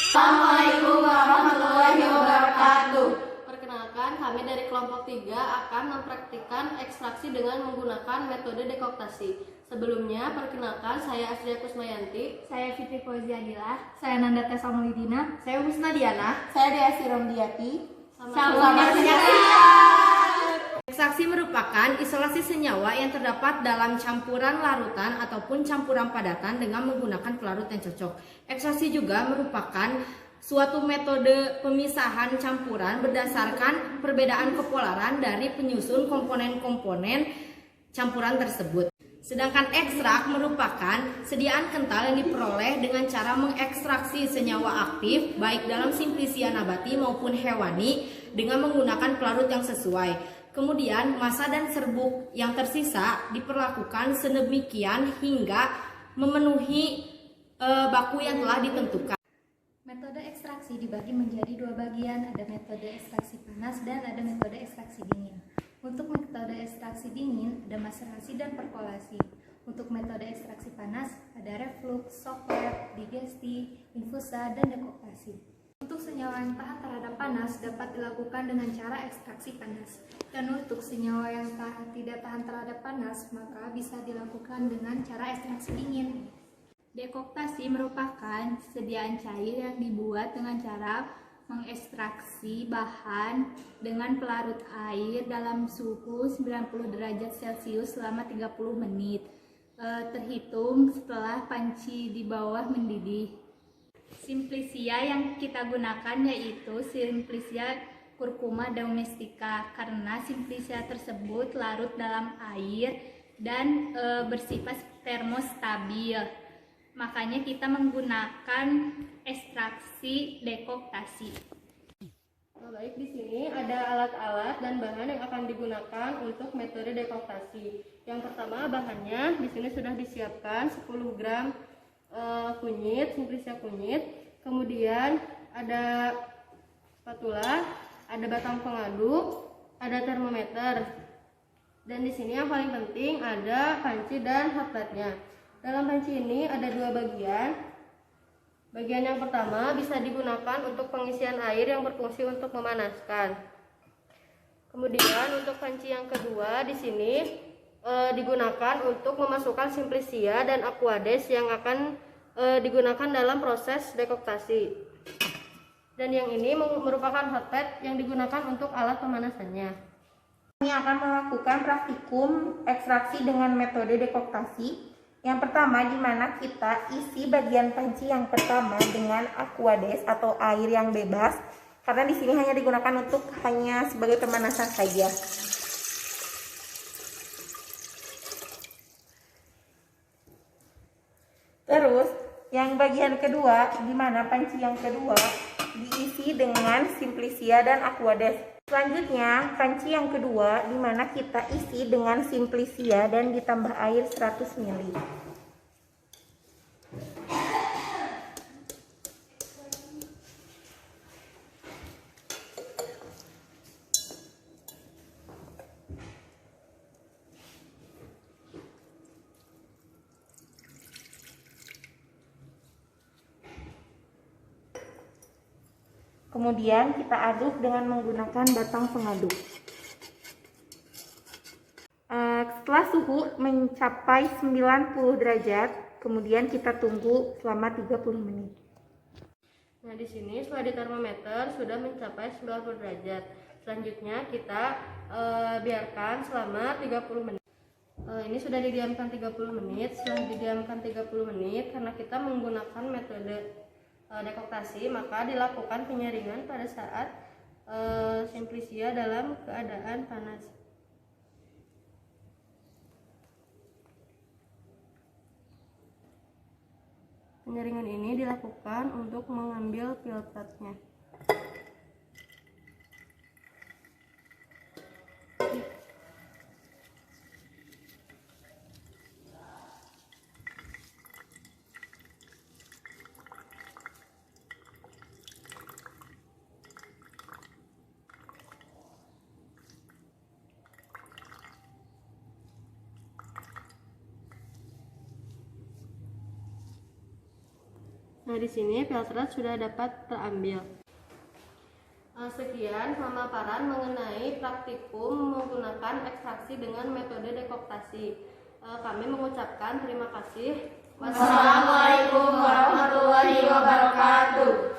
Assalamualaikum warahmatullahi wabarakatuh. Perkenalkan, kami dari kelompok 3 akan mempraktikkan ekstraksi dengan menggunakan metode dekoktasi. Sebelumnya, perkenalkan saya Asria Kusmayanti. Saya Fitri Fauziadilah. Saya Nanda Tessa Mulidina. Saya Husna Diana. Saya Deasi Romdiati. Selamat menyaksikan. Ekstraksi merupakan isolasi senyawa yang terdapat dalam campuran larutan ataupun campuran padatan dengan menggunakan pelarut yang cocok. Ekstraksi juga merupakan suatu metode pemisahan campuran berdasarkan perbedaan kepolaran dari penyusun komponen-komponen campuran tersebut. Sedangkan ekstrak merupakan sediaan kental yang diperoleh dengan cara mengekstraksi senyawa aktif baik dalam simplisia nabati maupun hewani dengan menggunakan pelarut yang sesuai. Kemudian massa dan serbuk yang tersisa diperlakukan sedemikian hingga memenuhi baku yang telah ditentukan. Metode ekstraksi dibagi menjadi dua bagian, ada metode ekstraksi panas dan ada metode ekstraksi dingin. Untuk metode ekstraksi dingin ada maserasi dan perkolasi. Untuk metode ekstraksi panas ada reflux, soklet, digesti, infusa, dan dekoktasi. Untuk senyawa yang tahan terhadap panas dapat dilakukan dengan cara ekstraksi panas. Dan untuk senyawa yang tidak tahan terhadap panas maka bisa dilakukan dengan cara ekstraksi dingin. Dekoktasi merupakan sediaan cair yang dibuat dengan cara mengekstraksi bahan dengan pelarut air dalam suhu 90 derajat Celcius selama 30 menit, terhitung setelah panci di bawah mendidih. Simplisia yang kita gunakan yaitu Simplisia curcuma domestica karena simplisia tersebut larut dalam air dan bersifat termostabil. Makanya kita menggunakan ekstraksi dekoktasi. Baik, di sini ada alat-alat dan bahan yang akan digunakan untuk metode dekoktasi. Yang pertama, bahannya di sini sudah disiapkan 10 gram kunyit, simplisia kunyit. Kemudian ada spatula, ada batang pengaduk, ada termometer. Dan di sini yang paling penting ada panci dan hot plate-nya. Dalam panci ini ada dua bagian. Bagian yang pertama bisa digunakan untuk pengisian air yang berfungsi untuk memanaskan. Kemudian untuk panci yang kedua di sini digunakan untuk memasukkan simplisia dan aquades yang akan digunakan dalam proses dekoktasi. Dan yang ini merupakan hot plate yang digunakan untuk alat pemanasannya. Kami akan melakukan praktikum ekstraksi dengan metode dekoktasi. Yang pertama, di mana kita isi bagian panci yang pertama dengan aquades atau air yang bebas, karena di sini hanya digunakan untuk hanya sebagai pemanasan saja. Terus, yang bagian kedua, di mana panci yang kedua diisi dengan simplisia dan aquades. Selanjutnya, panci yang kedua di mana kita isi dengan simplisia dan ditambah air 100 ml. Kemudian kita aduk dengan menggunakan batang pengaduk. Setelah suhu mencapai 90 derajat, kemudian kita tunggu selama 30 menit. Nah, di sini setelah di termometer sudah mencapai 90 derajat. Selanjutnya kita biarkan selama 30 menit. Ini sudah didiamkan 30 menit. Setelah didiamkan 30 menit, karena kita menggunakan metode dekoktasi, maka dilakukan penyaringan pada saat simplisia dalam keadaan panas. Penyaringan ini dilakukan untuk mengambil filtratnya. Nah, di sini filtrat sudah dapat terambil. Sekian pemaparan mengenai praktikum menggunakan ekstraksi dengan metode dekoktasi. Kami mengucapkan terima kasih. Wassalamualaikum warahmatullahi wabarakatuh.